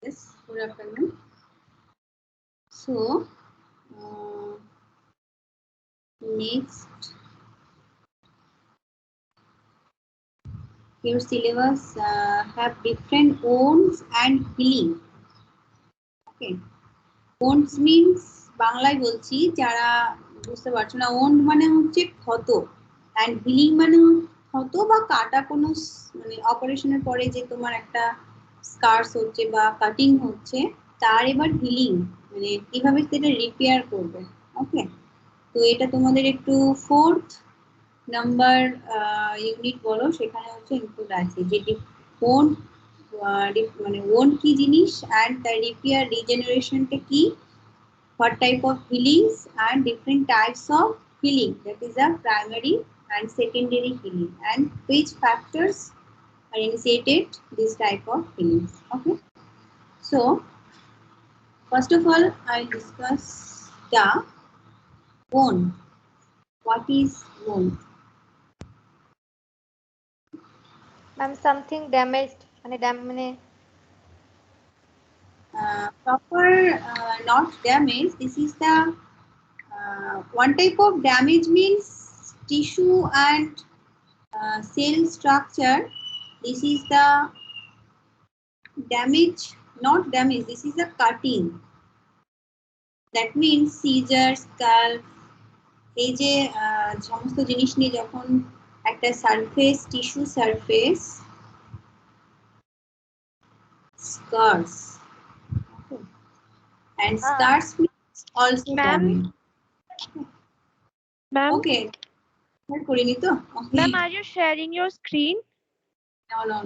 Yes, good afternoon. So, next, your syllabus have different wounds and healing. Okay, wounds means বাংলায় বলছি যারা বুঝতে পারছো না, wound মানে হচ্ছে ক্ষত, and healing মানে ক্ষত বা কাটা কোনো মানে অপারেশনের পরে যে তোমার একটা স্কার্স হচ্ছে বা কাটিং হচ্ছে, তার এবার হিলিং মানে কিভাবে সেটা রিপেয়ার করবে। ওকে, তো এটা তোমাদের একটু 4th নাম্বার ইউনিট বলো, সেখানে হচ্ছে ইনক্লুড আছে যে কোন মানে ওন কি জিনিস অ্যান্ড তার রিপেয়ার রিজেনারেশনটা কি, what type of healings and different types of healing, that is a primary and secondary healing, and which factors are initiated this type of healings. Okay, so first of all I'll discuss the wound. What is wound? Ma'am, something damaged, Proper not damage. This is the one type of damage means tissue and cell structure. This is the damage, not damage. This is the cutting. That means seizure, scalp. এই যে সমস্ত জিনিস নিয়ে যখন একটা surface, tissue surface, scars. Okay. And scars means also damage. Ma'am, Okay. করিনি তো? Okay. ma'am, are you sharing your screen?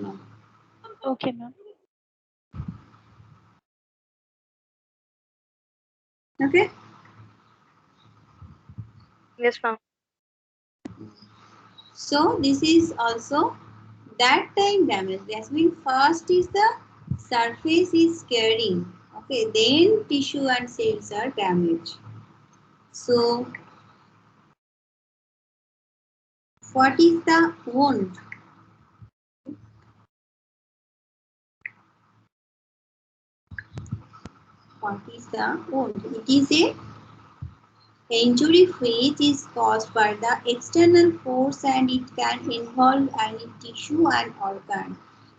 No. Okay, ma'am. Okay. Yes, ma'am. So this is also that time damage. That means first is the surface is scarring. Okay, then tissue and cells are damaged. So what is the wound? What is the wound? It is a injury which is caused by the external force and it can involve any tissue and organ.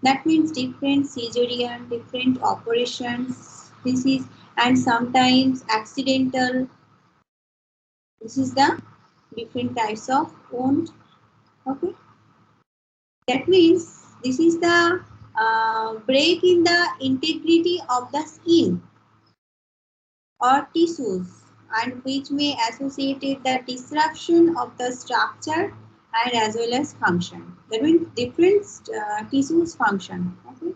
That means different cesarean, different operations. This is, and sometimes accidental. This is the different types of wound. Okay, that means this is the break in the integrity of the skin or tissues, and which may associate the disruption of the structure and as well as function. That means different tissues function. Okay,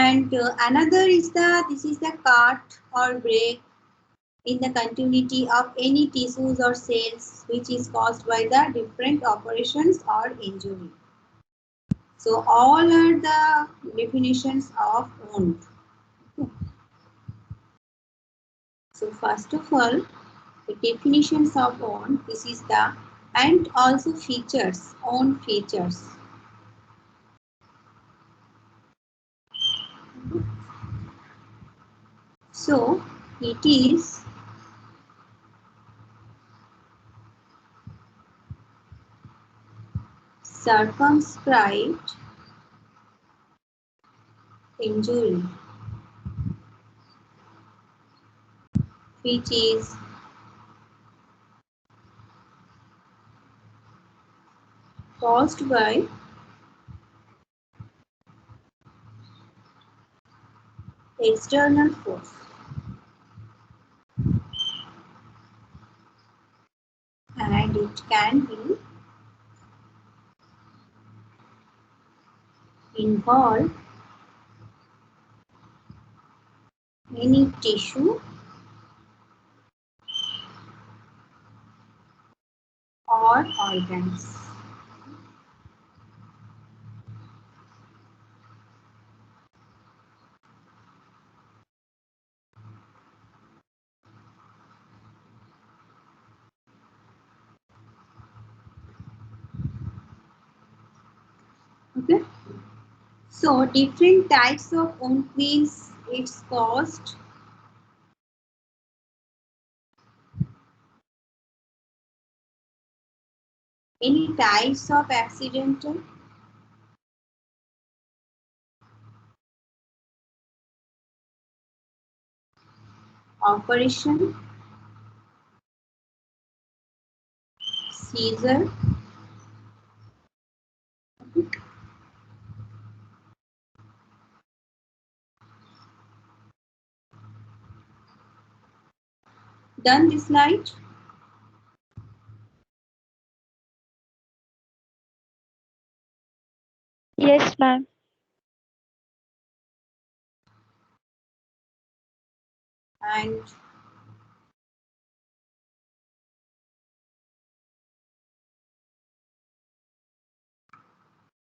and another is this is the cut or break in the continuity of any tissues or cells which is caused by the different operations or injury. So all are the definitions of wound. So first of all, the definitions of wound, this is the, and also features, wound features. So it is circumscribed injury which is caused by external force and it can be involve any tissue or organs. Okay. So different types of wound means It's caused any types of accidental operation, seizure, done this slide. Yes, ma'am. And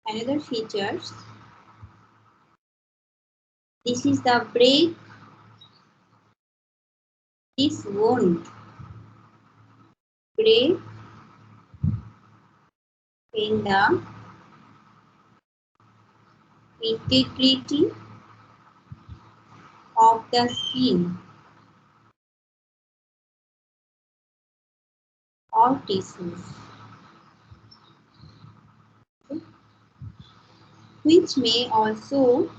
another features, this is the break, this won't break in the integrity of the skin or tissues, which may also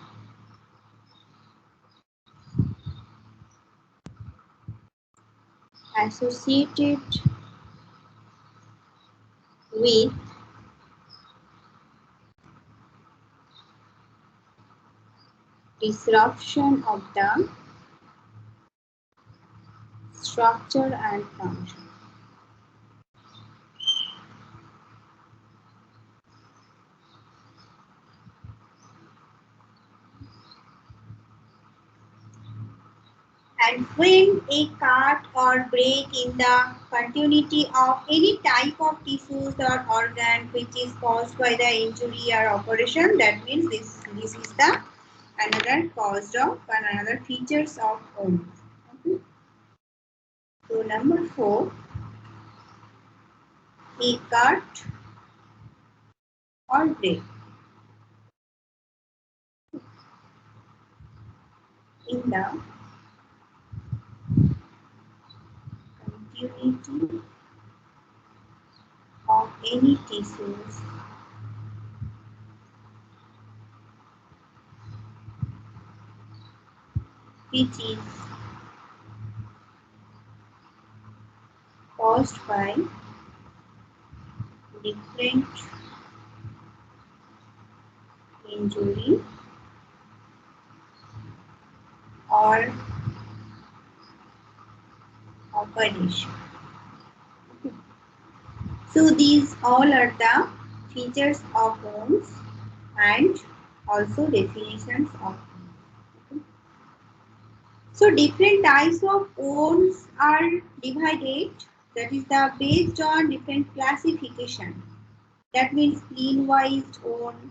associated with disruption of the structure and function. And when a cut or break in the continuity of any type of tissues or organ which is caused by the injury or operation, that means this is the another cause of another features of wound. Okay. So number 4, a cut or break in the continuity of any tissues which is caused by different injury or operation. So these all are the features of wounds and also definitions of wounds. So different types of wounds are divided, that is the based on different classification. That means clean wise wound,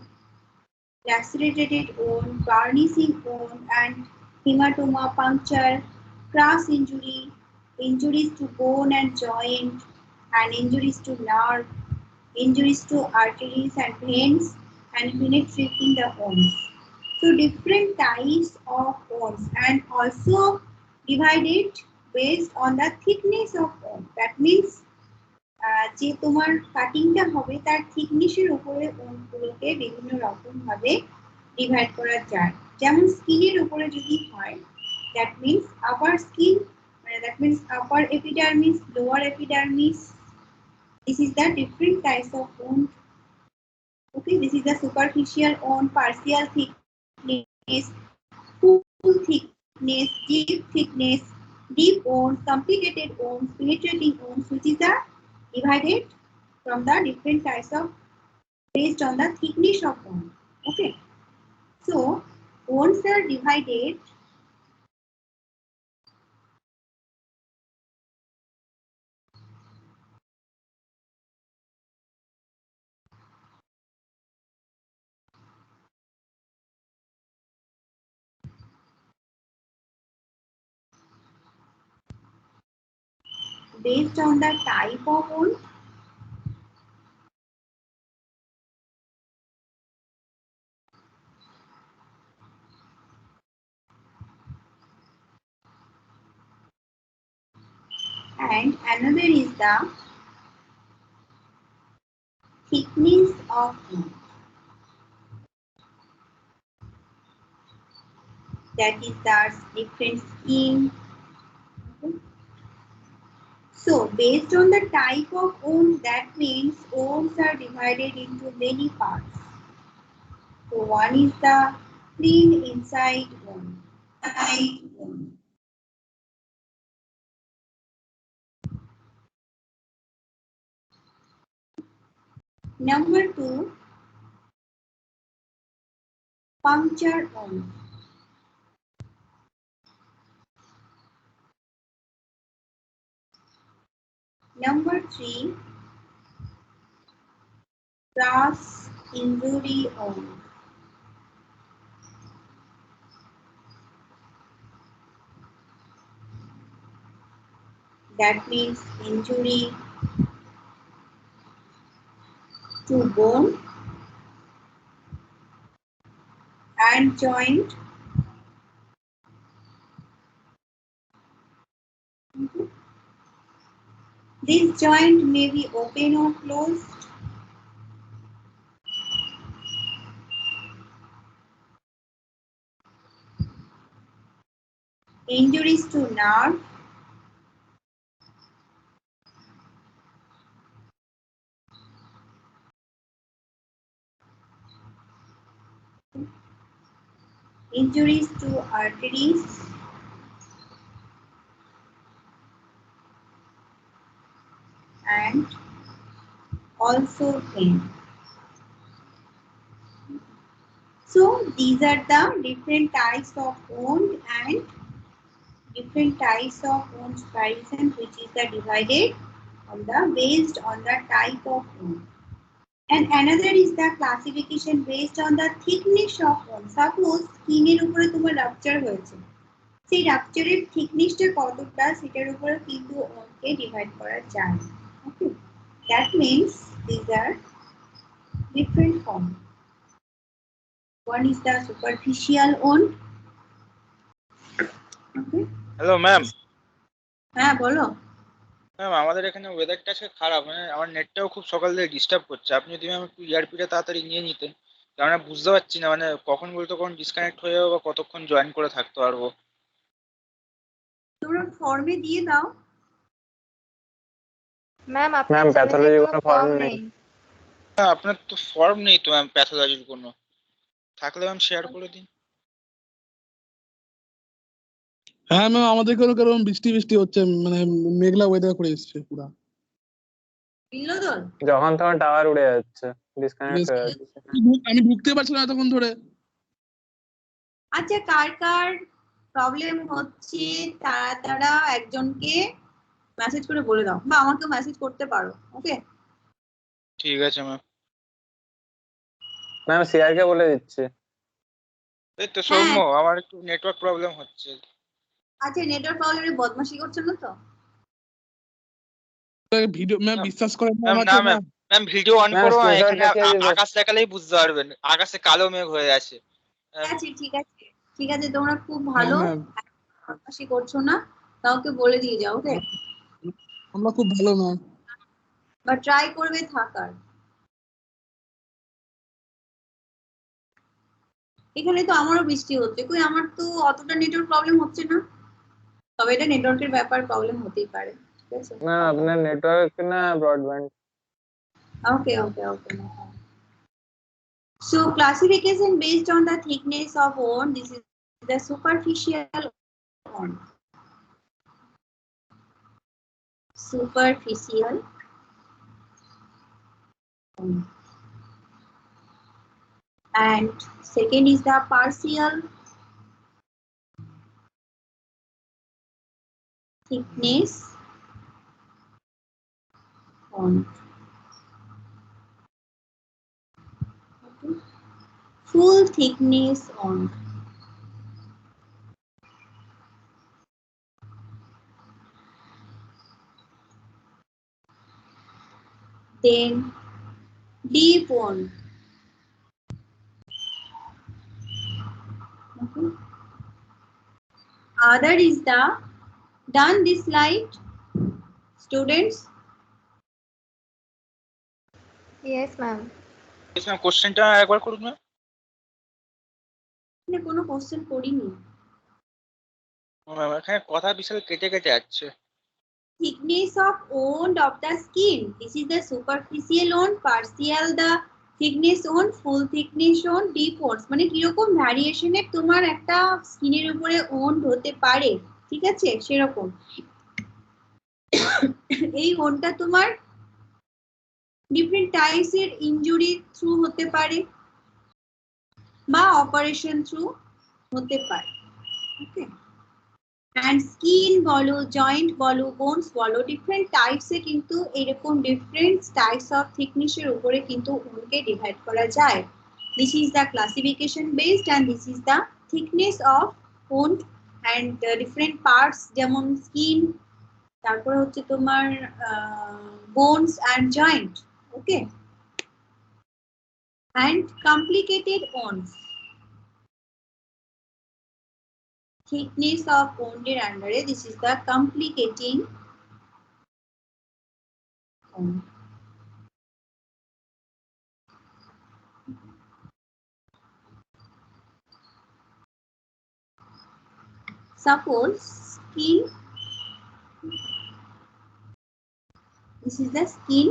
lacerated wound, burnishing wound, and hematoma, puncture, cross injury, injuries to bone and joint, and injuries to nerve, injuries to arteries and veins, and penetrating the wounds. So different types of wounds and also divided based on the thickness of wound. That means যে তোমার কাটিংটা হবে তার থিকনেসের উপরে ওনগুলোকে বিভিন্ন রকম ভাবে divide করা যায়। যেমন স্কিনের উপরে যদি হয়, that means upper skin, that means upper epidermis, lower epidermis. This is the different types of wound. Okay, this is the superficial wound, partial thickness, full thickness, deep thickness, deep wounds, complicated wounds, penetrating wounds, which is the divided from the different types of based on the thickness of wound. Okay, so wounds are divided based on the type of wound, And another is the thickness of wound. That is the different skin. Okay. So based on the type of wound, that means wounds are divided into many parts. So one is the clean inside wound. Number 2, puncture wound. Number 3, cross injury wound. That means injury to bone and joint. This joint may be open or closed. Injuries to nerve. Injuries to arteries. And also pain. So these are the different types of wound and different types of wound comparison, which is the divided on the based on the type of wound. And another is the classification based on the thickness of wound. Suppose স্কিনের উপরে তোমার rupture হয়েছে, সেই রাপচারের থিকনেসটা কতটা সেটার উপরে কিন্তু ওনকে divide করা যায়। Okay, that means this are different form. One is the superficial wound. Okay. Hello ma'am. হ্যাঁ বলো। ম্যাম আমাদের এখানে ওয়েদারটা আজকে খারাপ, মানে আমার নেটটাও খুব সকাল থেকে ডিস্টার্ব করছে। আপনি যদি ম্যাম একটু ইয়ারপিটা তাড়াতাড়ি নিয়ে নিতেন, কারণ আমি বুঝতে পারছি না মানে কখন বলতো কখন ডিসকানেক্ট হয়ে যাবো বা কতক্ষণ জয়েন করে থাকতে পারবো। তোমরা ফর্মে দিয়ে দাও। ম্যাম আপনার চ্যানেলে কোনো ফর্ম নেই। হ্যাঁ, আপনার তো ফর্ম নেই তো ম্যাম, প্যাথোলজির কোনো থাকলে ম্যাম শেয়ার করে দিন। হ্যাঁ ম্যাম, আমাদের কারণ বৃষ্টি বৃষ্টি হচ্ছে, মানে মেঘলা ওয়েদার করে এসছে পুরা। বিনোদন যখন তখন টাওয়ার উড়ে যাচ্ছে, ডিসকানেক্ট হয়ে যাচ্ছে। আমি ঢুকতে পারছি না এতক্ষণ ধরে। আচ্ছা, কার কার প্রবলেম হচ্ছে তারা একজনকে মেসেজ করে বলে দাও, বা আমাকে মেসেজ করতে পারো। ওকে, ঠিক আছে ম্যাম। ম্যাম সিআর কে বলে দিচ্ছি। এই তো সৌম্য, আমার একটু নেটওয়ার্ক প্রবলেম হচ্ছে। আচ্ছা, নেটওয়ার্ক প্রবলেমে বদমাশি করছো না তো? ভিডিও ম্যাম বিশ্বাস করে ম্যাম না ma'am, ma'am video on ma'am করো, স্ক্রিনশট এখানে দেখিয়ে দিবো। আকাশ দেখালেই বুঝতে পারবেন, আকাশে কালো মেঘ হয়ে আছে। ঠিক আছে ঠিক আছে, তোমরা খুব ভালো বদমাশি করছো না, কাউকে বলে দিয়ে যাও। ওকে, আমরা খুব ভালো ম্যাম, বা ট্রাই করবে থাকার। এখানে তো আমারও বৃষ্টি হচ্ছে, কই আমার তো অতটা নেটওয়ার্ক প্রবলেম হচ্ছে না, তবে এটা নেটওয়ার্কের ব্যাপার, প্রবলেম হতেই পারে। ঠিক আছে, না আপনার নেটওয়ার্ক না broadband. Okay okay okay. So classification based on the thickness of wound. This is the superficial wound. Superficial wound. And second is the partial thickness wound. Okay. Full thickness wound. Then deep wound. Okay. Other is the done this slide. Students, Yes, ma'am. Ma'am কোশ্চেনটা একবার করুন ma'am. এখানে কোনো question করিনি। Ma'am এখানে কথা বিশাল কেটে কেটে যাচ্ছে। Thickness of wound of the skin. This is the superficial wound, partial the thickness wound, full thickness wound, deep wounds. মানে কিরকম ভ্যারিয়েশনের তোমার একটা স্কিনের উপরে wound হতে পারে, ঠিক আছে, সেরকম। এই woundটা তোমার ডিফারেন্ট টাইপস এর ইনজুরি থ্রু হতে পারে বা অপারেশন থ্রু হতে পারে, ওকে। and skin বলো, জয়েন্ট বলো, বোনস বলো, ডিফারেন্ট টাইপসে কিন্তু এরকম ডিফারেন্ট টাইপস অফ থিকনেস এর উপরে কিন্তু ওনকে ডিভাইড করা যায়। This is the classification based and this is the thickness of wound and different parts, যেমন স্কিন, তারপরে হচ্ছে তোমার bones and joint, okay. And complicated wounds, thickness of wound এর আন্ডারে this is the complicating wound. Suppose skin, this is the skin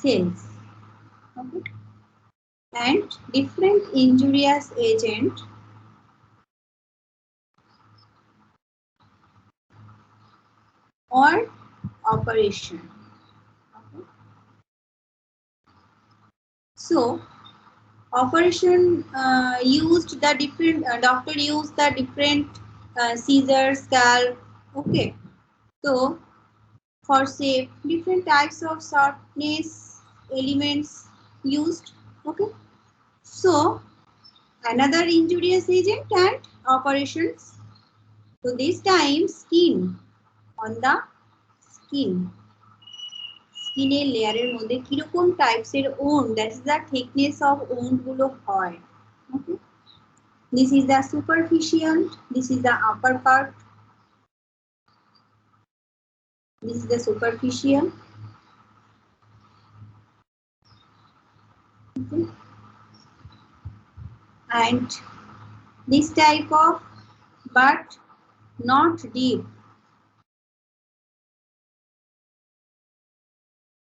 cells, okay, and different injurious agent or operation, okay. So operation used the different doctor used the different scissors, scalpel, okay. So for shape, different types of sharpness elements used, okay. So another injurious agent and operations. So this time skin, on the skin, স্কিনের লেয়ারের মধ্যে কিরকম types এর wound, that is the thickness of wound গুলো হয়, okay. This is the superficial, this is the upper part, this is the superficial, okay. And this type of, but not deep,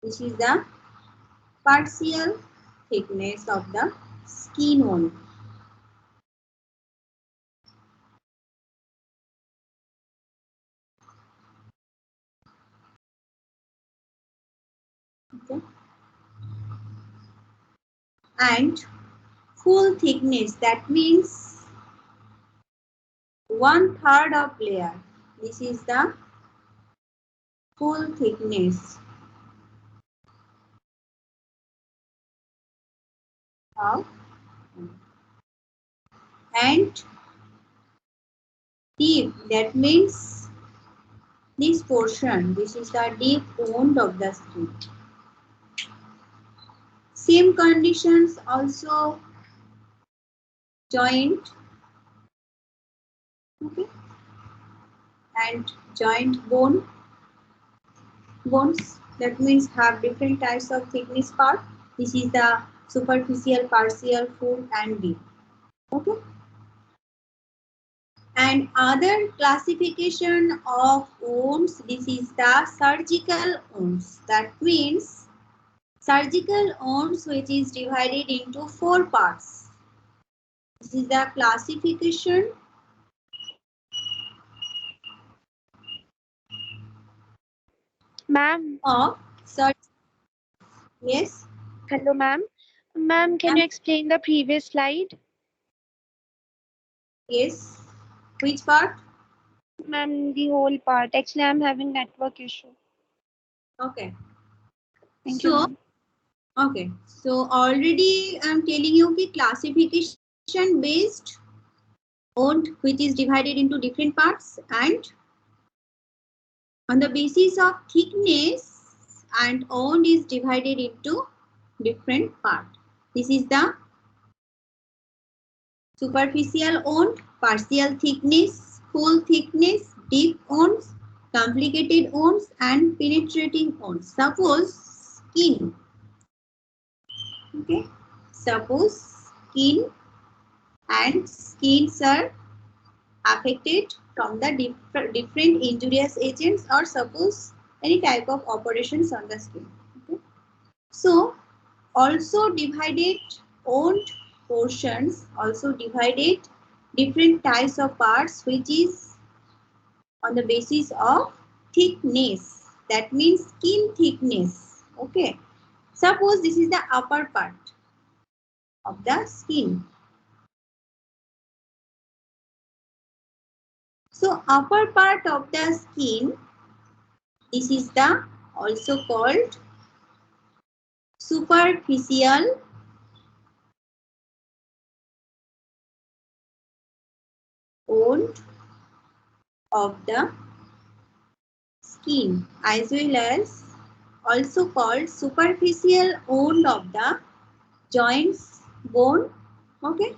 this is the partial thickness of the skin wound, okay. And full thickness, that means 1/3 of layer, this is the full thickness of, and deep, that means this portion, this is the deep wound of the skin. Same conditions also joint, okay, and joint bones, that means have different types of thickness part. This is the superficial, partial, full and deep, okay. And other classification of wounds, this is the surgical wounds, that means surgical wounds which is divided into 4 parts. This is the classification Ma'am. of yes. Hello, ma'am. Ma'am, can you explain the previous slide? Yes. Which part? Ma'am, the whole part. Actually, I'm having network issue. Okay. Thank you. Ma'am. Okay. So already I'm telling you the classification based wound which is divided into different parts, and on the basis of thickness and wound is divided into different parts. This is the superficial wound, partial thickness, full thickness, deep wounds, complicated wounds and penetrating wounds. Suppose skin. Okay. Suppose skin and skins are affected from the different injurious agents, or suppose any type of operations on the skin. Okay. So also divided wound portions, also divided different types of parts, which is on the basis of thickness. That means skin thickness. Okay. Suppose this is the upper part of the skin. So upper part of the skin, this is the also called superficial wound of the skin, as well as also called superficial wound of the joints bone. Okay.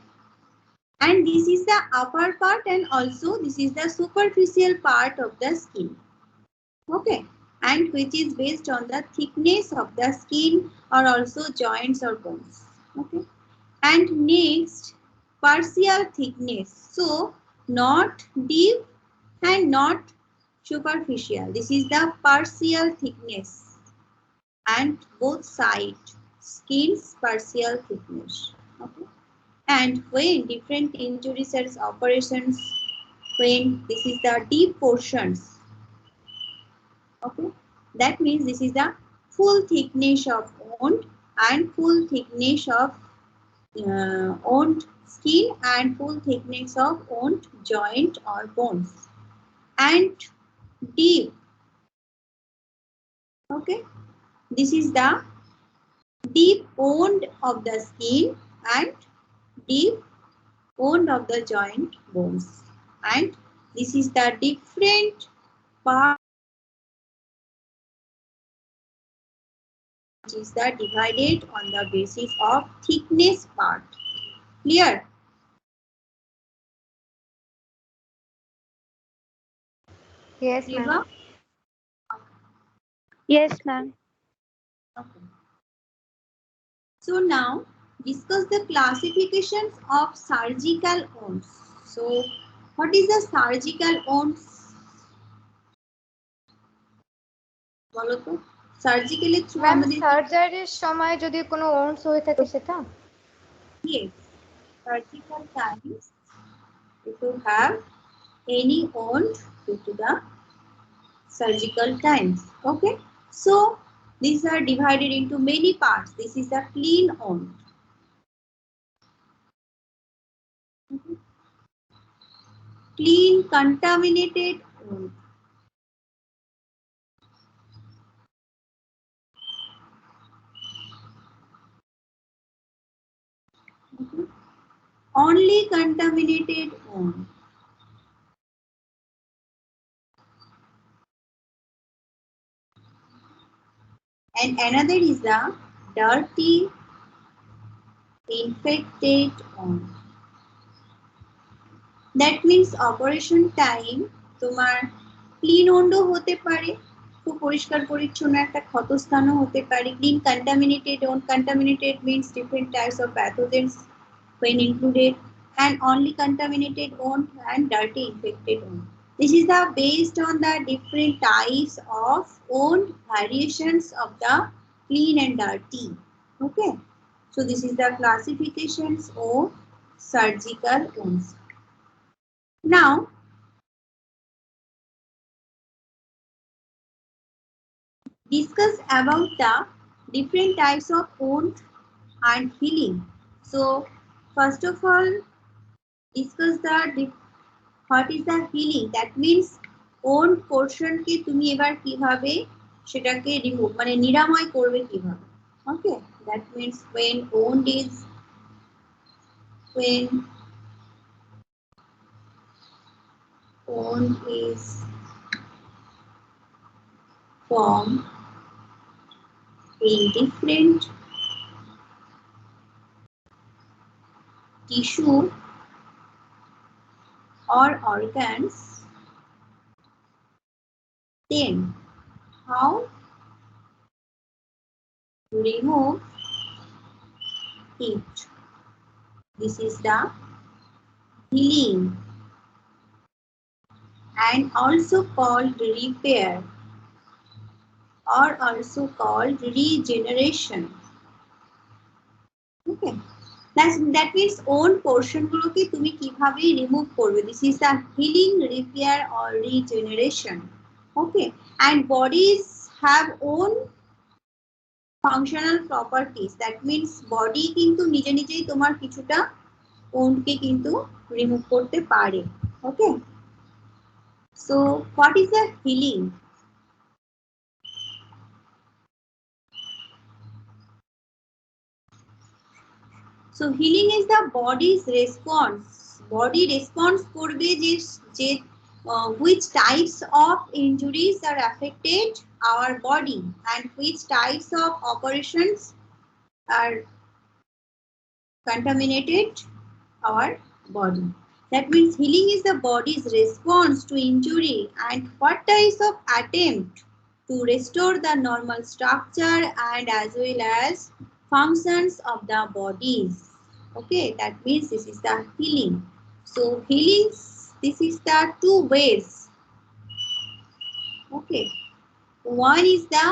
And this is the upper part, and also this is the superficial part of the skin. Okay. And which is based on the thickness of the skin or also joints or bones. Okay. And next, partial thickness. So not deep and not superficial. This is the partial thickness, and both side skin's partial thickness. Okay. And when different injuries or operations, when this is the deep portions, okay, that means this is the full thickness of wound and full thickness of wound skin and full thickness of wound joint or bones, and deep. Okay, this is the deep wound of the skin and deep wound of the joint bones, and this is the different part which is the divided on the basis of thickness part. Clear? Yes, ma'am. Riva? Yes, ma'am. Okay. So now discuss the classifications of surgical wounds. So what is the surgical wounds? বলো তো সার্জিক্যালের through ma'am আমাদের সার্জারির সময় যদি কোনো ওন্ডস হয়ে থাকে সেটা? yes, surgical times if you have any wound due to the surgical times. Okay, so these are divided into many parts. This is a clean wound. Okay. Clean contaminated wound. Okay. Only contaminated wound. And another is the dirty infected wound. That means operation time তোমার clean ওন্ডও হতে পারে, খুব পরিষ্কার পরিচ্ছন্ন একটা ক্ষতস্থানও হতে পারে। Clean contaminated wound, contaminated means different types of pathogens when included, and only contaminated wound and dirty infected wound. This is the based on the different types of wound variations of the clean and dirty. Okay, so this is the classifications of surgical wounds. Now discuss about the different types of wound and healing. So first of all discuss the what is the healing. That means wound portion কে তুমি এবার কিভাবে সেটাকে remove মানে নিরাময় করবে কিভাবে। Okay, that means when wound is formed in different tissue or organs, Then how to remove it? This is the healing and also called repair or also called regeneration. Okay, that means own portion গুলোকে তুমি কিভাবে remove করবে. This is the healing, repair or regeneration. Okay, and bodies have own functional properties. That means body কিন্তু নিজে নিজেই তোমার কিছুটা wound কে কিন্তু remove করতে পারে. Okay, so what is the healing? So healing is the body's response. Body response করবে যে which types of injuries are affected our body and which types of operations are contaminated our body. That means healing is the body's response to injury and what types of attempt to restore the normal structure and as well as functions of the bodies. Okay, that means this is the healing. So healing, this is the two ways. Okay, one is the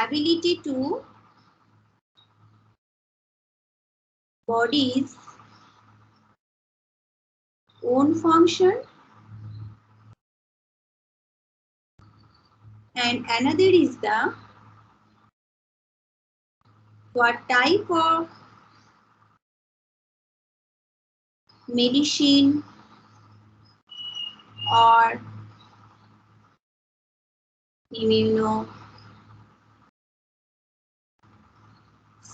ability to body's own function and another is the what type of medicine or immuno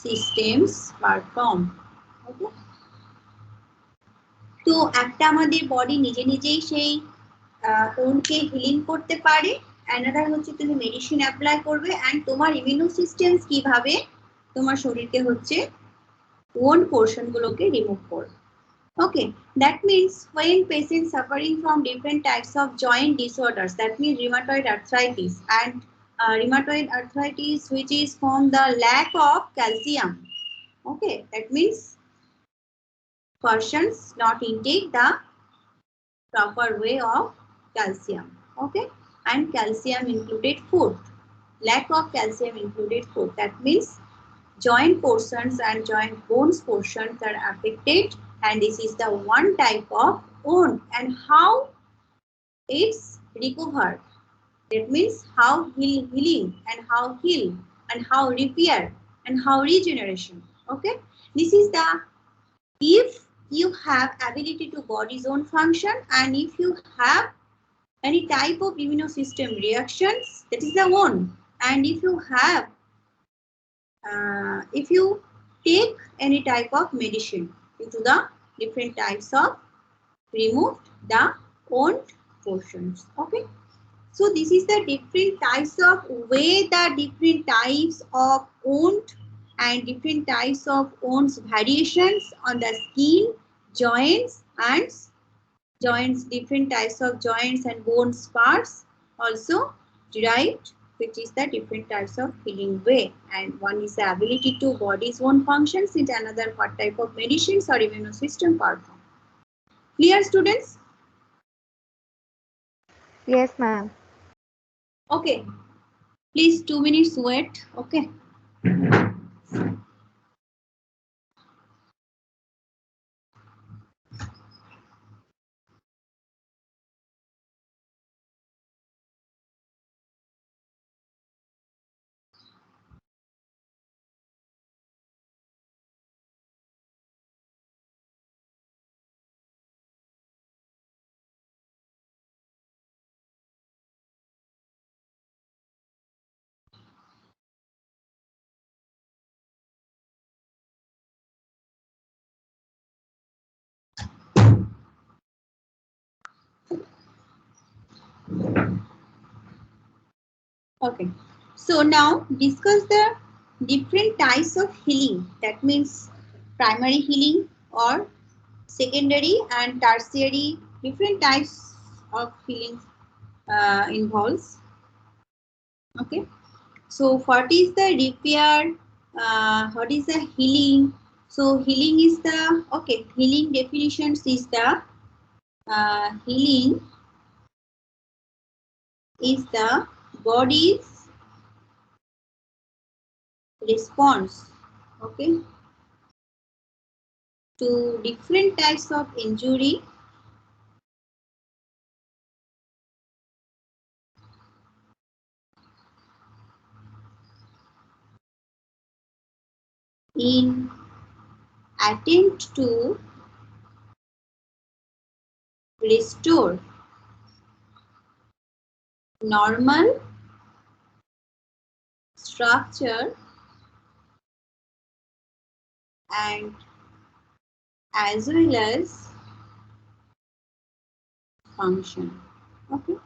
systems perform. Okay, তো একটা আমাদের body নিজে নিজেই সেই ওনকে healing করতে পারে, another হচ্ছে তুমি মেডিসিন অ্যাপ্লাই করবে এন্ড তোমার ইমিউনো সিস্টেমস কিভাবে তোমার শরীরকে হচ্ছে ওন পোরশন গুলোকে রিমুভ করবে. Okay, that means when patients suffering from different types of joint disorders, that means rheumatoid arthritis and rheumatoid arthritis which is from the lack of calcium. Okay, that means persons not intake the proper way of calcium. Okay, and calcium included food, lack of calcium included food. That means joint portions and joint bones portions are affected and this is the one type of wound and how it's recovered. That means how healing and how heal and how repair and how regeneration. Okay, this is the if you have ability to body's own function and if you have any type of immune system reactions, that is the one. And if you have if you take any type of medicine into the different types of removed the wound portions. Okay, so this is the different types of way the different types of wound and different types of wounds variations on the skin, joints and joints, different types of joints and bones parts also derived, which is the different types of healing way. And one is the ability to body's own functions, and another what type of medicines or immune system perform. Clear, students? Yes, ma'am. Okay, please 2 minutes wait. Okay. Okay, so now discuss the different types of healing. That means primary healing or secondary and tertiary different types of healing involves. Okay, so what is the repair? What is the healing? So healing is the healing definitions is the healing is the body's response, okay, to different types of injury in attempt to restore normal structure and as well as function. Okay,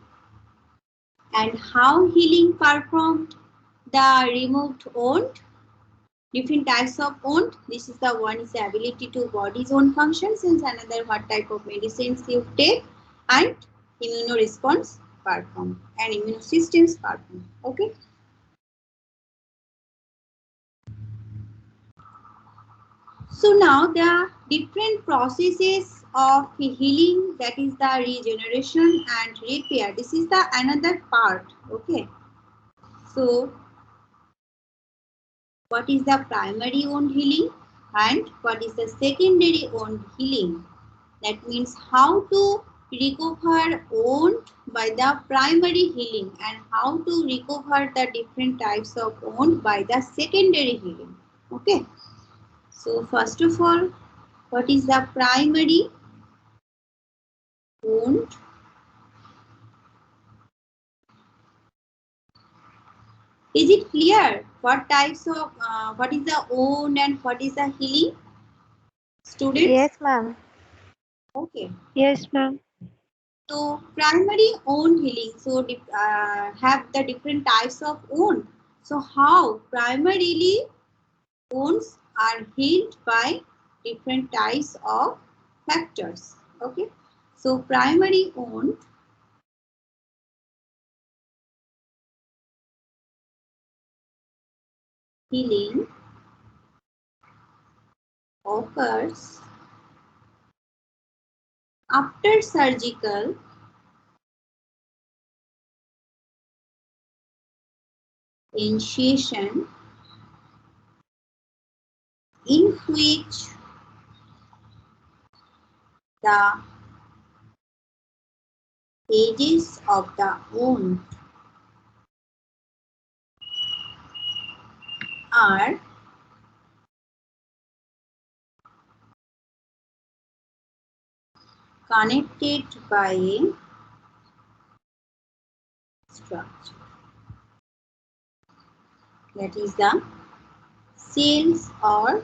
and how healing performed the removed wound, different types of wound. This is the one is the ability to body's own functions, and another what type of medicines you take, and immunoresponse perform and immune systems perform. Okay. So now the different processes of healing, that is the regeneration and repair. This is the another part. Okay. So what is the primary wound healing and what is the secondary wound healing? That means how to recover wound by the primary healing and how to recover the different types of wound by the secondary healing. Okay. So first of all, what is the primary wound? Is it clear what types of what is the wound and what is the healing? Students? Yes, ma'am. Okay. Yes, ma'am. So primary wound healing. So have the different types of wound. So how primarily wounds are healed by different types of factors. Okay. So primary wound healing occurs after surgical incision in which the edges of the wound are connected by a structure. That is the cells or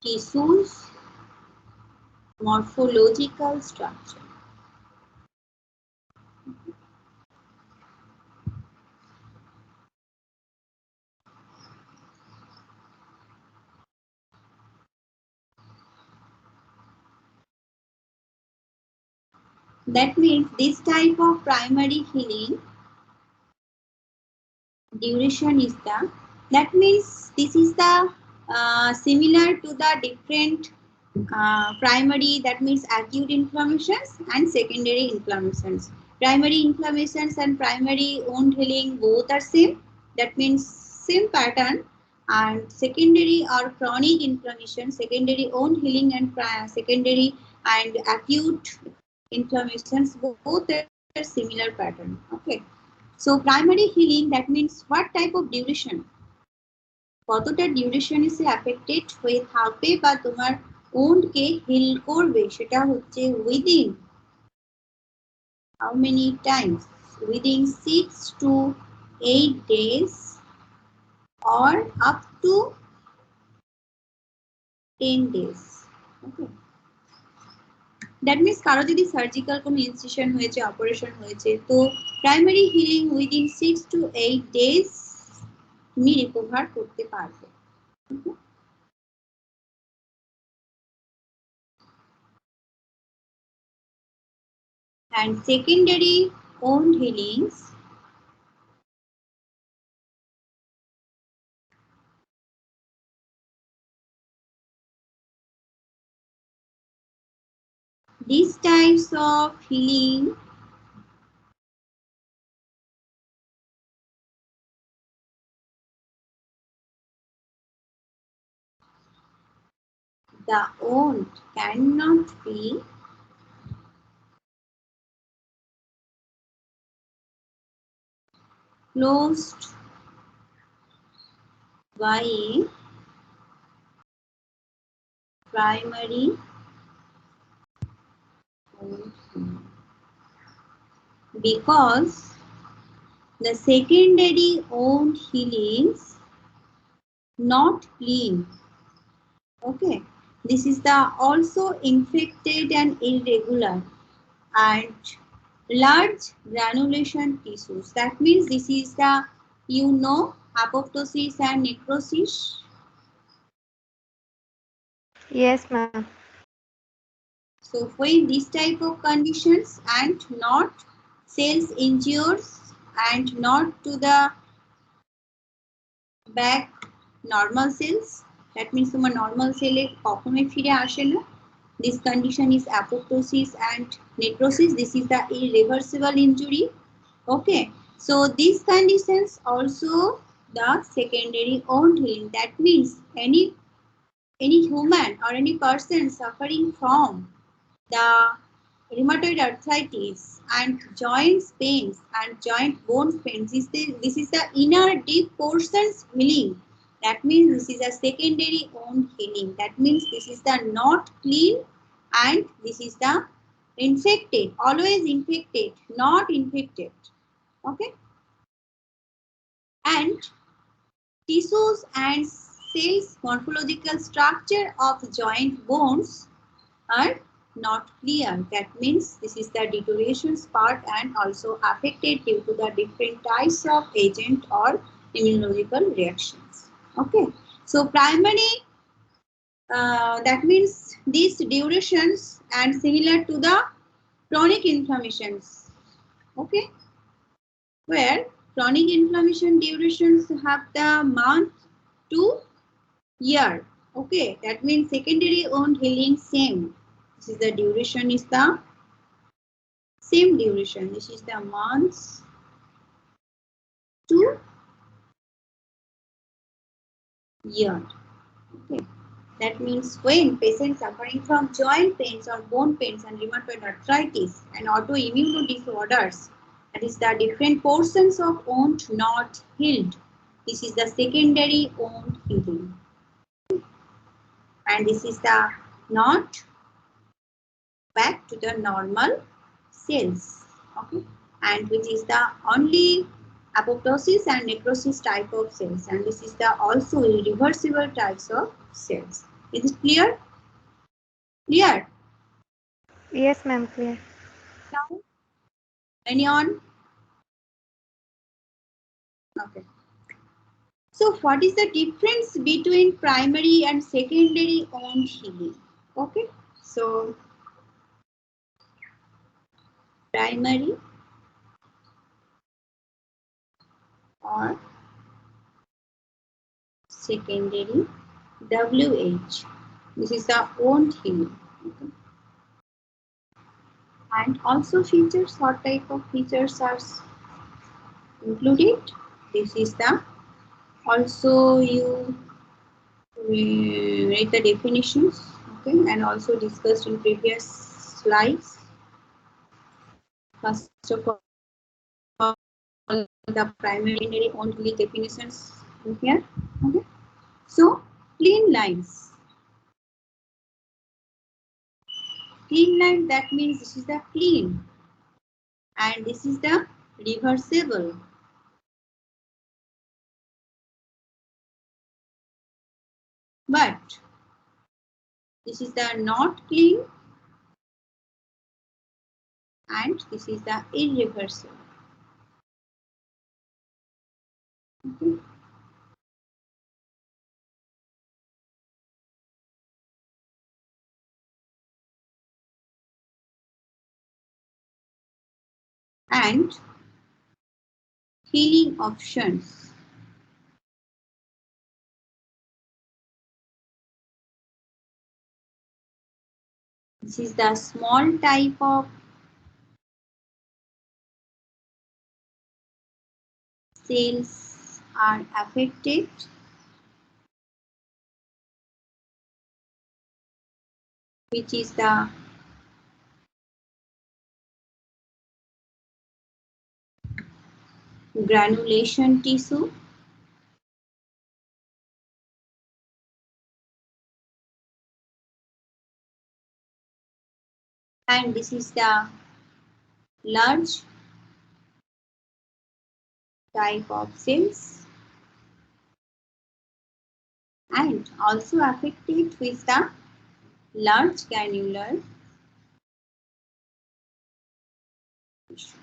tissues morphological structure. That means this type of primary healing duration is the, that means this is the similar to the different primary, that means acute inflammations and secondary inflammations. Primary inflammations and primary wound healing both are same, that means same pattern, and secondary or chronic inflammation, secondary wound healing and secondary and acute inflammations both are similar pattern. Okay. So primary healing, that means what type of duration, কতটা duration ইসে affected হয়ে থাকবে বা তোমার wound-কে hill করবে, সেটা হচ্ছে within how many times, within 6 to 8 days or up to 10 days. Okay. That means কারো যদি সার্জিক্যাল কোনো ইনসিশন হয়েছে, অপারেশন হয়েছে, তো primary healing within 6 to 8 days তুমি রিকভার করতে পারবে। and secondary wound healings these types of healing the wound cannot be closed by a primary wound healing because the secondary wound healings not clean. Okay, this is the also infected and irregular and large granulation tissues. That means this is the apoptosis and necrosis. Yes, ma'am. So when this type of conditions and not cells injures and not to the back normal cells, that means তোমার normal cell এ কখনোই ফিরে আসে না. This condition is apoptosis and necrosis. This is the irreversible injury. Okay, so these conditions also the secondary wound healing. That means any human or any person suffering from the rheumatoid arthritis and joints pains and joint bone pains, this is the inner deep portions healing. That means this is a secondary wound healing. That means this is the not clean and this is the infected, always infected, not infected. Okay, and tissues and cells morphological structure of joint bones are not clear. That means this is the deterioration part and also affected due to the different types of agent or immunological reactions. Okay, so primary that means these durations and similar to the chronic inflammations. Okay, where chronic inflammation durations have the month to year. Okay, that means secondary wound healing same. This is the duration is the same duration. This is the months to year. Okay, that means when patients suffering from joint pains or bone pains and rheumatoid arthritis and autoimmune disorders, that is the different portions of wound not healed. This is the secondary wound healing, and this is the not back to the normal cells. Okay, and which is the only apoptosis and necrosis type of cells, and this is the also irreversible types of cells. Is it clear? Clear? Yes, ma'am. Clear. Now, anyone? Okay. So what is the difference between primary and secondary wound healing? Okay, so primary or secondary WH. This is the wound healing. Okay. And also features, what type of features are included? This is the also you read the definitions, okay, and also discussed in previous slides. First of all, the primary only definitions in here. Okay, so clean lines. Clean line, that means this is the clean, and this is the reversible. But this is the not clean and this is the irreversible. Okay. and healing options. This is the small type of cells are affected. Which is the granulation tissue. And this is the large type of cells and also affected with the large granular tissue.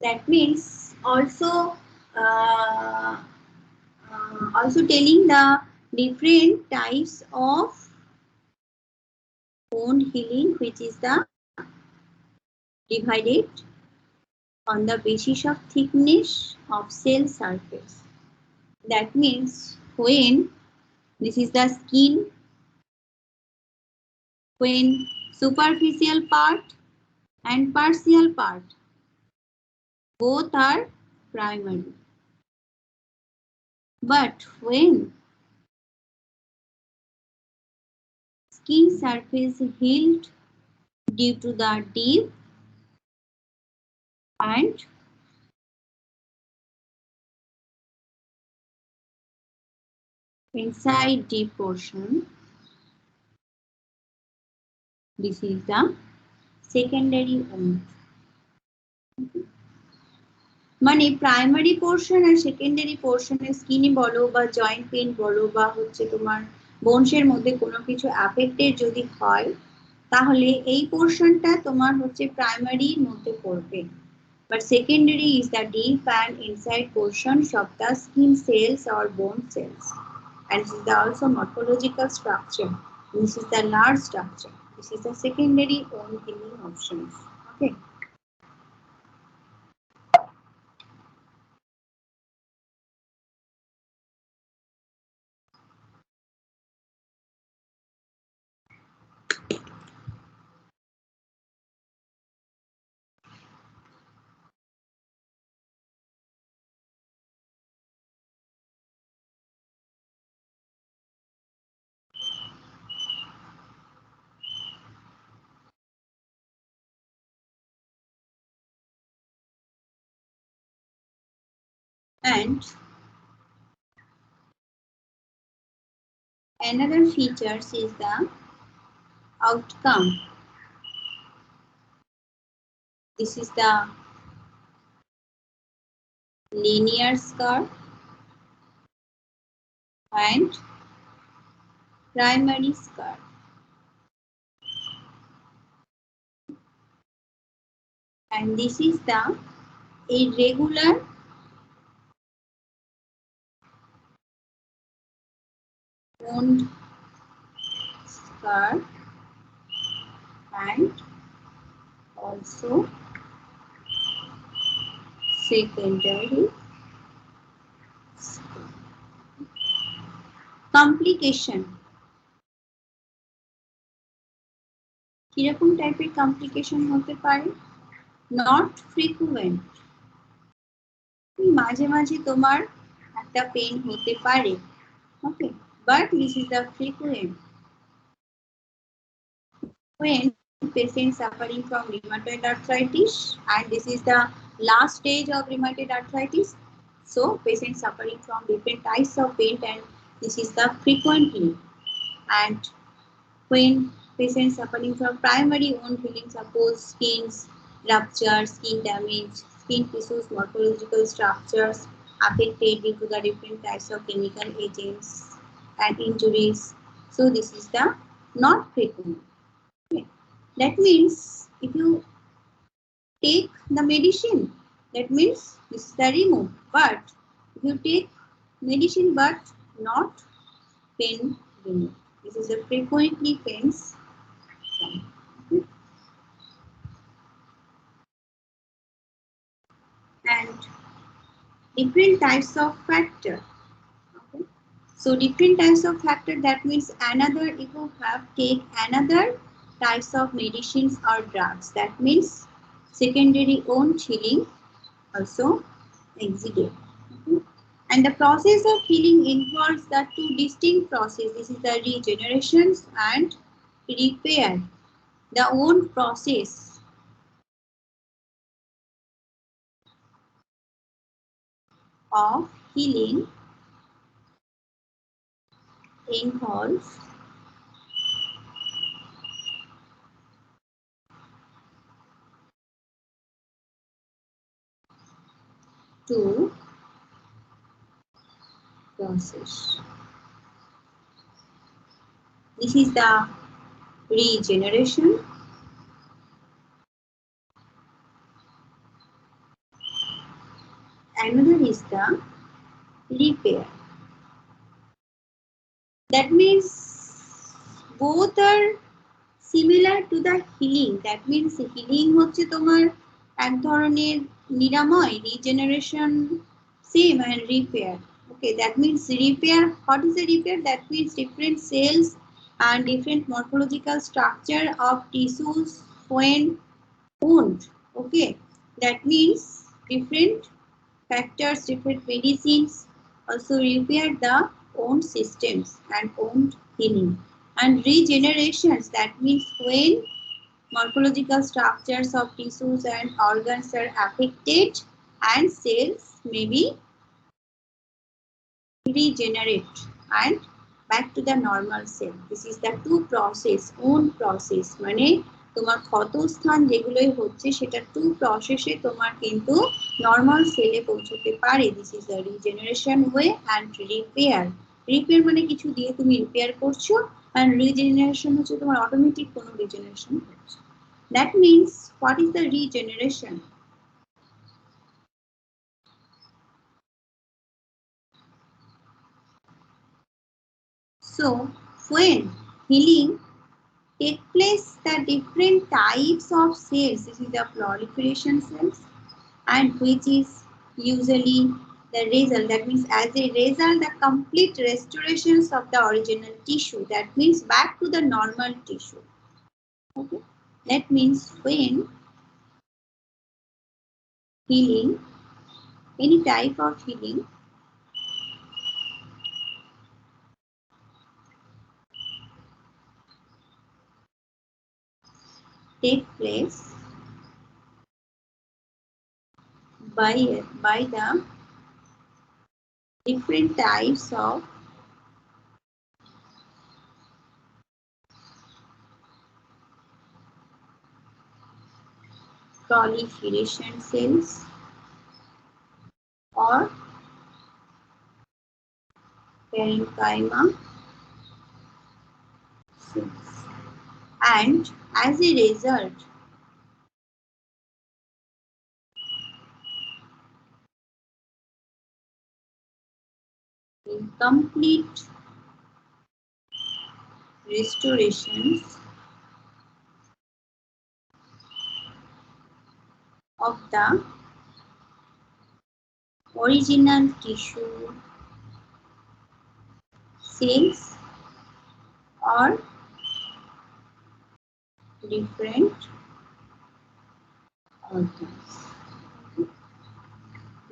That means also telling the different types of wound healing, which is the divided on the basis of thickness of cell surface. That means when this is the skin, when superficial part and partial part both are primary. But when skin surface healed due to the deep and inside deep portion, this is the secondary wound. মানে primary portion আর secondary পোর্শনের স্কিনে বলো বা joint pain বলো বা হচ্ছে তোমার বোনসের মধ্যে কোনো কিছু অ্যাফেক্টেড যদি হয় তাহলে এই পোর্শনটা তোমার হচ্ছে প্রাইমারির মধ্যে পড়বে, but secondary is the deep and inside portions of the skin cells or bone cells, and this is the also morphological structure. This is the large structure. This is the secondary wound healing options. Okay. And another features is the outcome. This is the linear scar and primary scar. And this is the irregular wound scar and also secondary scar. Complication. কিরকম টাইপের complication হতে পারে? Not frequent. মাঝে মাঝে তোমার একটা pain হতে পারে, ওকে, but this is the frequent. When patient suffering from rheumatoid arthritis, and this is the last stage of rheumatoid arthritis, so patient suffering from different types of pain, and this is the frequently. And when patient suffering from primary wound healing, suppose skin rupture, skin damage, skin tissues, morphological structures affected due to the different types of chemical agents and injuries, so this is the not frequent. Okay. That means if you take the medicine, that means this is the remove, but if you take medicine but not pain remove, this is a frequently pains system. And different types of factor. Okay. So different types of factor, that means another, if you have take another types of medicines or drugs, that means secondary wound healing also exist. Okay. And the process of healing involves the two distinct processes. This is the regeneration and repair. The wound process of healing involves two process. This is the regeneration another is the repair. That means both are similar to the healing. That means healing হচ্ছে তোমার এক ধরনের নিরাময়, regeneration same, and repair. Okay, that means repair. What is a repair? That means different cells and different morphological structure of tissues when wound. Okay, that means different factors, different medicines also repair the wound systems and wound healing. And regenerations, that means when morphological structures of tissues and organs are affected and cells may be regenerate and back to the normal cell. This is the two process, wound process. মানে তোমার ক্ষত স্থান যেগুলোই হচ্ছে সেটা two প্রসেসে তোমার কিন্তু normal সেলে পৌঁছতে পারে। This is the regeneration way and repair. Repair মানে কিছু দিয়ে তুমি রিপেয়ার করছো, অ্যান্ড রিজেনারেশন হচ্ছে তোমার অটোমেটিক কোনো রিজেনারেশন হচ্ছে। That means what is the regeneration? So when healing take place, the different types of cells, this is the proliferation cells, and which is usually the result, that means as a result the complete restorations of the original tissue, that means back to the normal tissue. Okay, that means when healing, any type of healing take place by the different types of proliferation cells or parenchyma cells, and as a result in complete restorations of the original tissue, cells or different organs.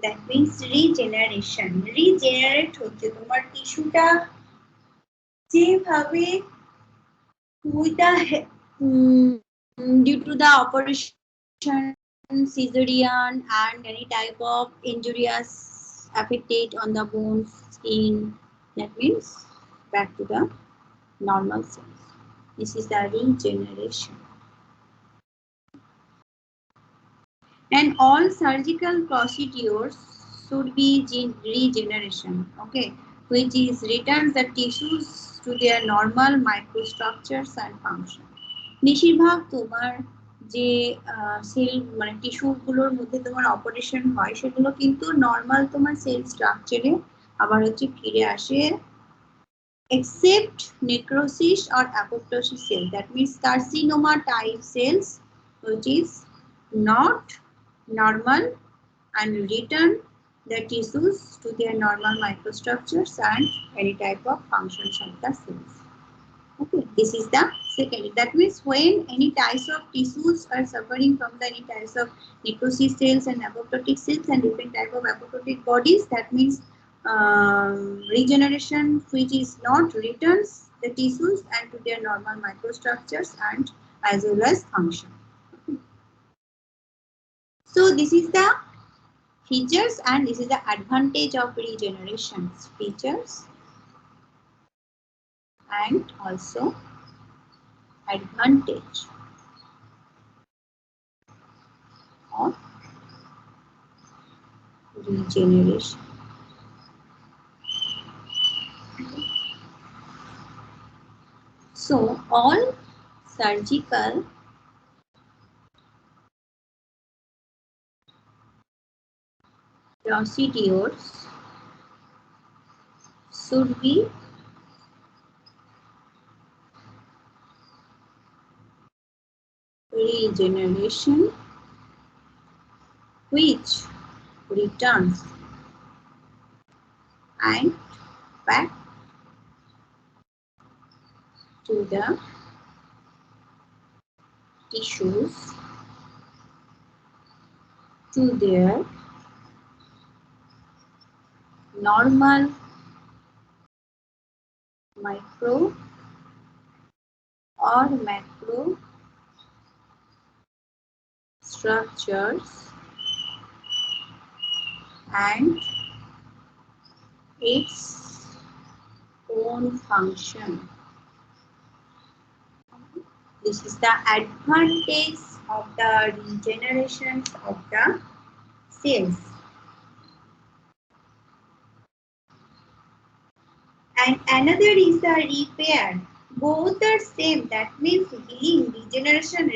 That means regeneration. Regenerate হচ্ছে তোমার টিস্যুটা যেভাবে due to the operation, cesarean and any type of injurious affected on the bones, skin, that means back to the normal cells. This is the regeneration. And all surgical procedures should be regeneration, okay, which is returns the tissues to their normal microstructures and function. বেশিরভাগ তোমার যে sell মানে টিস্যুগুলোর মধ্যে তোমার operation হয় সেগুলো কিন্তু নর্মাল তোমার সেল স্ট্রাকচারে আবার হচ্ছে ফিরে আসে except necrosis or apoptosis cells. That means carcinoma type cells which is not normal and return the tissues to their normal microstructures and any type of functions of the cells. Okay, this is the second. That means when any types of tissues are suffering from the any types of necrosis cells and apoptotic cells and different type of apoptotic bodies, that means regeneration which is not returns the tissues and to their normal microstructures and as well as function. Okay. So this is the features and this is the advantage of regeneration. Features and also advantage of regeneration. So all surgical procedures should be regeneration which returns and back to the tissues to their normal micro or macro structures and its own function. This is the advantage of the regeneration of the cells. And another is the repair. Both are same. That means healing, regeneration,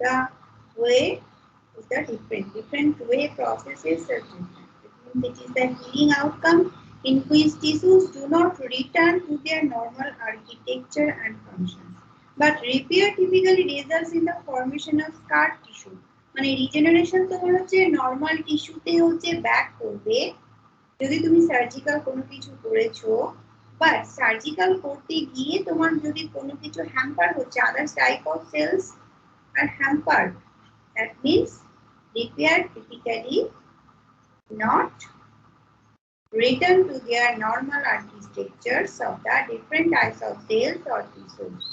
the way is the different way processes are different. It means it is the healing outcome in which tissues do not return to their normal architecture and functions. But repair typically results in the formation of scar tissue. মানে regeneration তোমার হচ্ছে normal টিস্যুতে হচ্ছে back করবে যদি তুমি surgical কোনো কিছু করেছো, বাট সার্জিক্যাল করতে গিয়ে তোমার যদি কোনো কিছু হ্যাম্পার হচ্ছে, other type of cells are hampered. That means repair typically not return to their normal architectures of the different types of cells or tissues.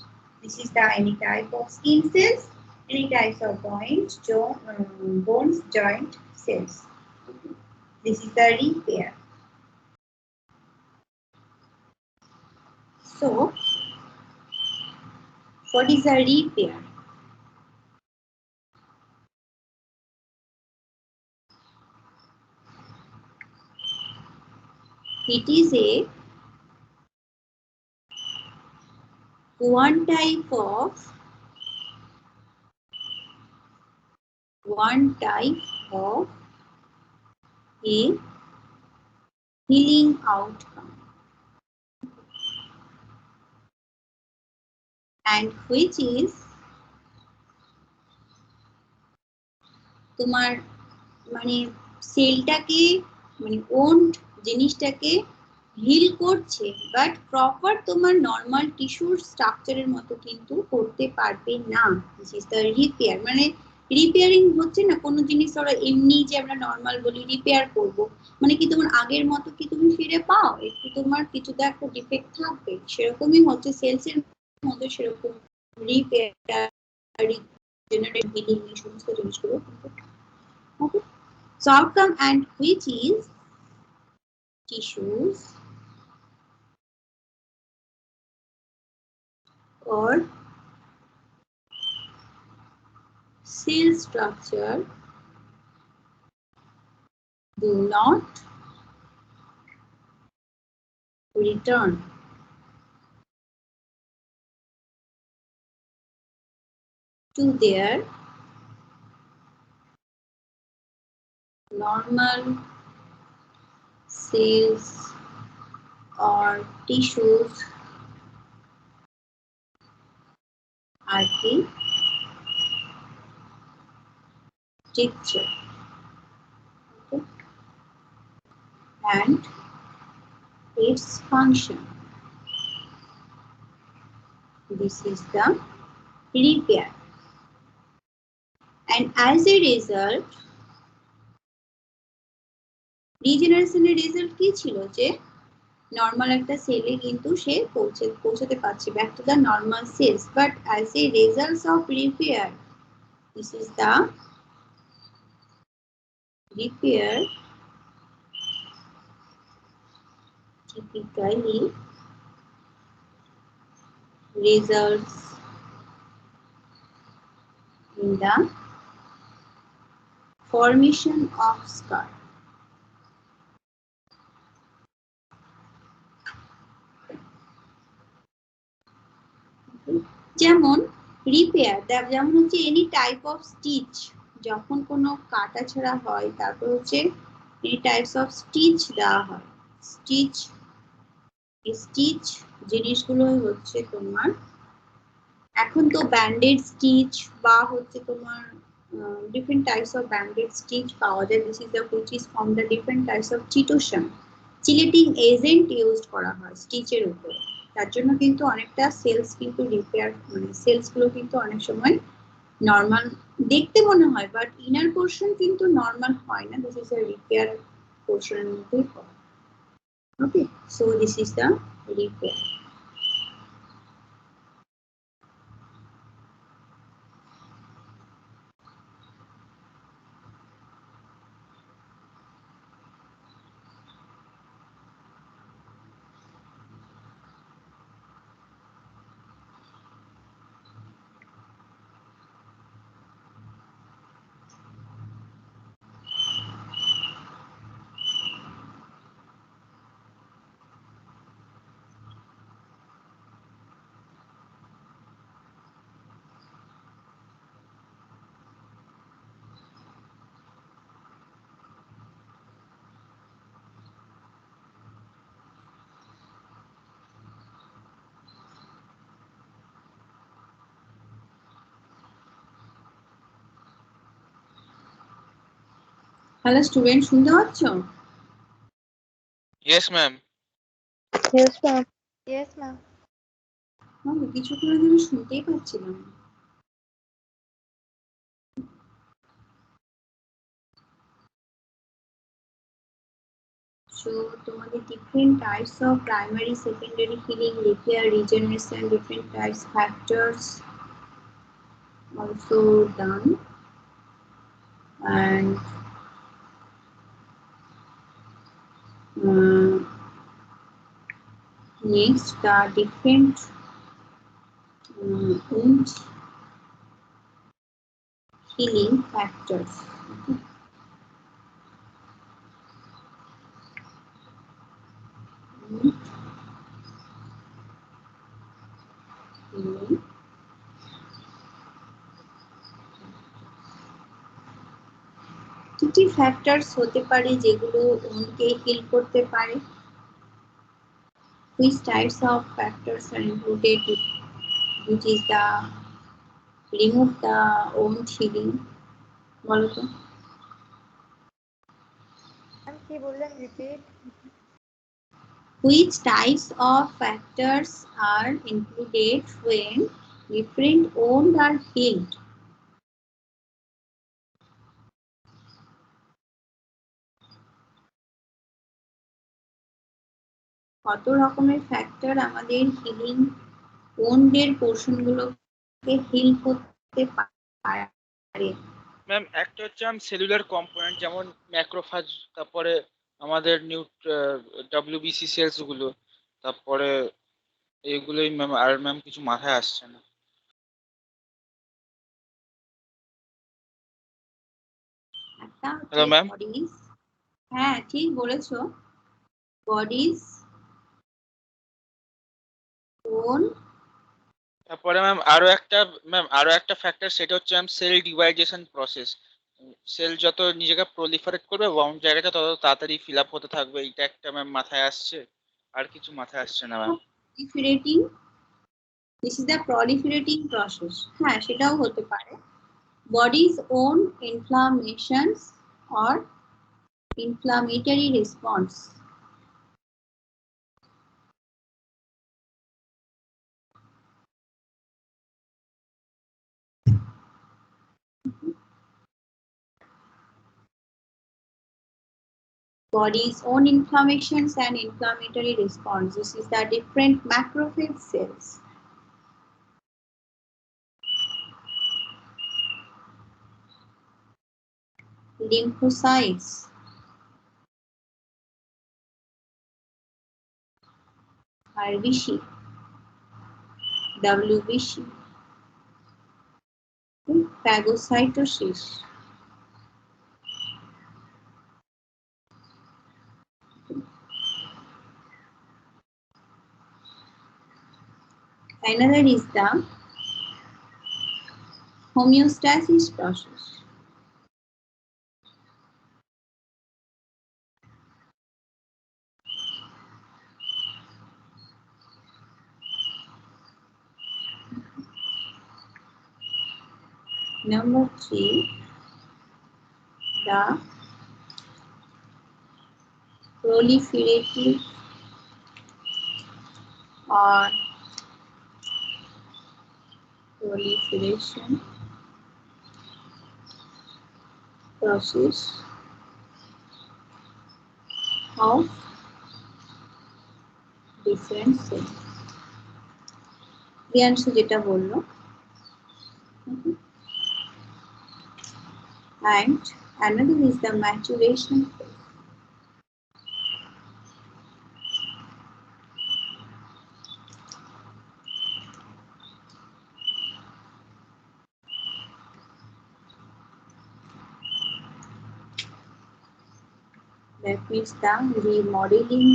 This is the any type of skin cells, any types of bones, joint cells. This is the repair. So, what is a repair? It is a one type of a healing outcome, and which is তোমার মানে সেলটাকে মানে owned জিনিসটাকে hill করছে, but proper তোমার normal টিস্যুর স্ট্রাকচারের মতো কিন্তু করতে পারবে না। This is the repair. মানে রিপেয়ারিং হচ্ছে না কোনো জিনিস ধরো এমনি যে আমরা নর্মাল বলি রিপেয়ার করব, মানে কি তোমার আগের মতো কি তুমি ফিরে পাও? একটু তোমার কিছুটা একটা ডিফেক্ট থাকবে, সেরকমই হচ্ছে সেলস এর মধ্যে সেরকম রিপেয়ার, রিজেনারেট, হিলিং এই সমস্ত জিনিসগুলো। Okay. So outcome and which is tissues or cell structure do not return to their normal cells or tissues architecture, okay, and its function. This is the repair. And as a result, রিজেনারেশনের result কি ছিল যে normal একটা সেলে কিন্তু সে পৌঁছাতে পারছে back to the normal cells, but as a results of repair, this is the repair typically results in the formation of scar. যেমন রিপেয়ার, যেমন হচ্ছে এনি টাইপ অফ স্টিচ, যখন কোনো কাটা ছাড়া হয় তারপর হচ্ছে এনি টাইপস অফ স্টিচ দেওয়া হয়। স্টিচ জিনিসগুলো হচ্ছে তোমার, এখন তো ব্যান্ডেড স্টিচ বা হচ্ছে তোমার different types of banded stitch পাওয়া যায়। This is the which is from the different types of chitosan. Chelating agent use করা হয় স্টিচের উপরে, তার জন্য কিন্তু অনেকটা সেলস কিন্তু রিপেয়ার, মানে সেলস গুলো কিন্তু অনেক সময় নর্মাল দেখতে মনে হয়, বাট ইনার পোর্শন কিন্তু নর্মাল হয় না। দিস ইজ দ্য রিপেয়ার পোর্শনের মধ্যেই পড়ে। Okay, so this is the repair. Hello student, শুনতে পাচ্ছ? Yes ma'am. Yes, ma'am. Yes, ma'am. কিছুক্ষণ আগে আমি শুনতেই পাচ্ছিলাম না। So তোমাদের different types of primary, secondary healing, repair, regeneration, different types factors also done, and next the different wound healing factors. Okay. Healing. কি কি ফ্যাক্টরস হতে পারে যেগুলো ওনকে হিল করতে পারে? Which types of factors are included, which is the remove the wound healing? বলো তো। Ma'am, কি বললেন? Repeat. Which types of factors are included when different wounds are healed? কত রকমের ফ্যাক্টর আমাদের হিলিং ওন্ডের পোর্শনগুলোকে হিল করতে পারে? ম্যাম একটা হচ্ছে সেলুলার কম্পোনেন্ট, যেমন ম্যাক্রোফাজ, তারপরে আমাদের ডব্লিউবিসি সেলস গুলো, তারপরে এইগুলোই ম্যাম। আর ম্যাম কিছু মাথায় আসছে না। একটা হ্যালো ম্যাম। বডিজ, হ্যাঁ ঠিক বলেছো, বডিজ ওন। তারপরে ম্যাম আরো একটা ফ্যাক্টর, সেটা হচ্ছে সেল ডিভাইডেশন প্রসেস। সেল যত নিজেকে প্রলিফারেট করবে বাউন্ড জায়গাটা তত তাড়াতাড়ি ফিল আপ হতে থাকবে, এটা একটা ম্যাম মাথায় আসছে, আর কিছু মাথায় আসছে না ma'am. Proliferating, this is the proliferating process. হ্যাঁ, সেটাও হতে পারে। Body's own inflammations or inflammatory response. Body's own inflammations and inflammatory response. This is the different macrophage cells. Lymphocytes. RBC. WBC. Phagocytosis. Another is the homeostasis process. Number 3, the proliferative or proliferation process of different cells. জ্ঞানসু যেটা বললো, and another is the maturation phase. That means the remodeling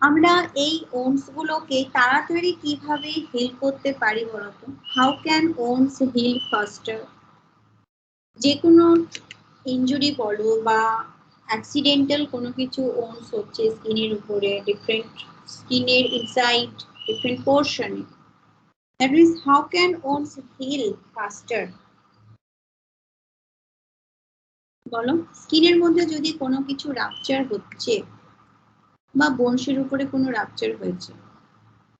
আমরা এই ওনস গুলোকে তাড়াতাড়ি কিভাবে hill করতে পারি বলতো? How can ওনস heal faster? যে কোনো ইনজুরি বলো বা অ্যাক্সিডেন্টাল কোনো কিছু ওনস হচ্ছে স্কিনের উপরে, ডিফারেন্ট স্কিনের ইনসাইড ডিফারেন্ট পোর্শনে, that means how can ওনস heal faster? বলো, স্কিনের মধ্যে যদি কোনো কিছু রাপচার হচ্ছে বা বোনসের উপরে কোনো রাপচার হয়েছে,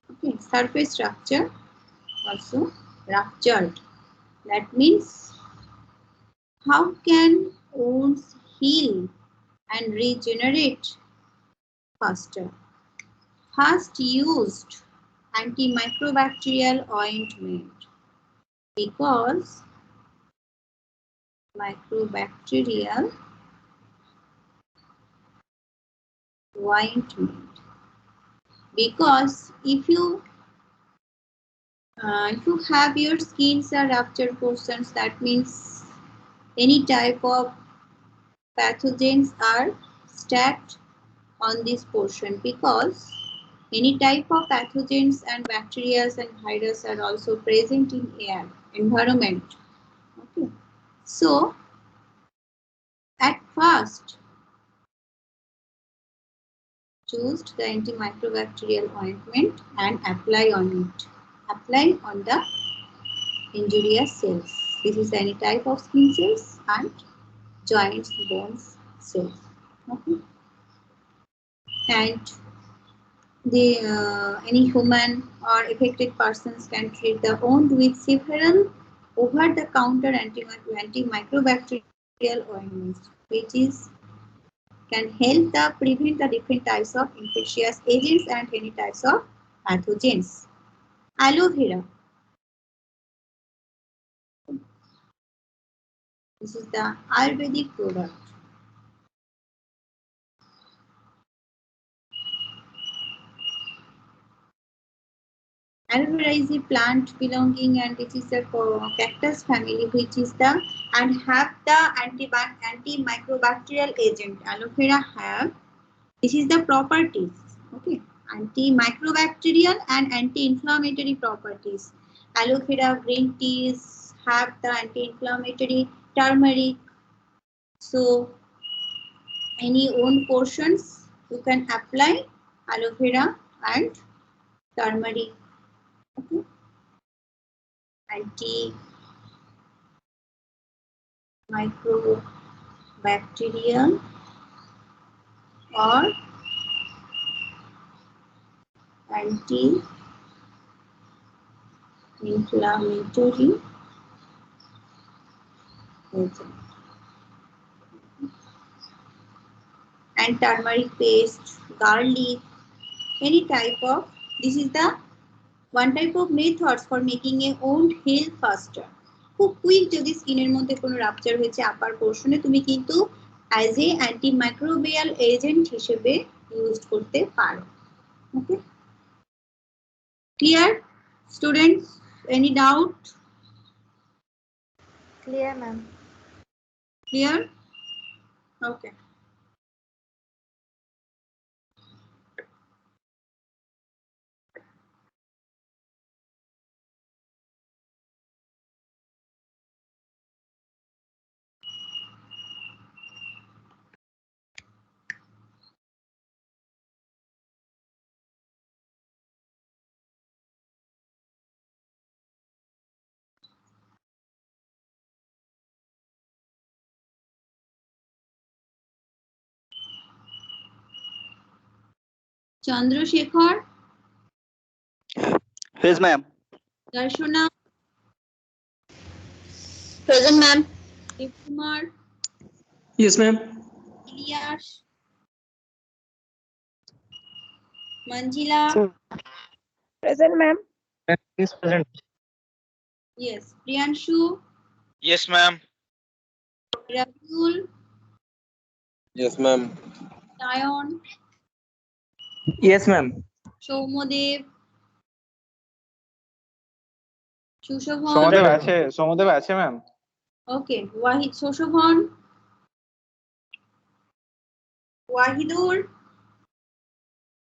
okay, surface structure also ruptured, that means how can wounds heal and regenerate faster? First used antimicrobacterial ointment, because microbacterial ointment, because if you have your skins are ruptured portions, that means any type of pathogens are stacked on this portion, because any type of pathogens and bacteria and virus are also present in air environment. Okay, so at first choose the antimicrobacterial ointment and apply on the injurious cells. This is any type of skin cells and joints, bones cells. Okay, and any human or affected persons can treat the wound with several over-the-counter antimicrobacterial ointments, which can help prevent the different types of infectious agents and any types of pathogens. Aloe vera. This is the Ayurvedic product. Aloe vera is a plant belonging and it is a cactus family which is the and have the antimicrobacterial agent. Aloe vera have, this is the properties, okay, antimicrobacterial and anti-inflammatory properties. Aloe vera green teas have the anti-inflammatory, turmeric. So any own portions you can apply aloe vera and turmeric, okay, anti-microbacterial or anti-inflammatory agent. And turmeric paste, garlic, any type of, this is the one type of methods for making a wound heal faster. খুব quick যদি স্কিনের মধ্যে কোনো rupture হয়েছে আপার portion, তুমি কিন্তু as a antimicrobial agent হিসেবে use করতে পারো। Okay, clear students? Any doubt? Clear, ma'am. Clear? Okay. Chandrashekhar, Yes, ma'am. Darshana, Present, ma'am. Debkumar, Yes, ma'am. Ilias, Manjila, Present, ma'am. Is present. yes, Priyanshu, Yes, ma'am. Rahul, Yes, ma'am. Sayan, Yes, ma'am. Soumyadeb, Sushobhan, Samadeb আছে ma'am. Okay, Wahid, Sushobhan, Wahidur,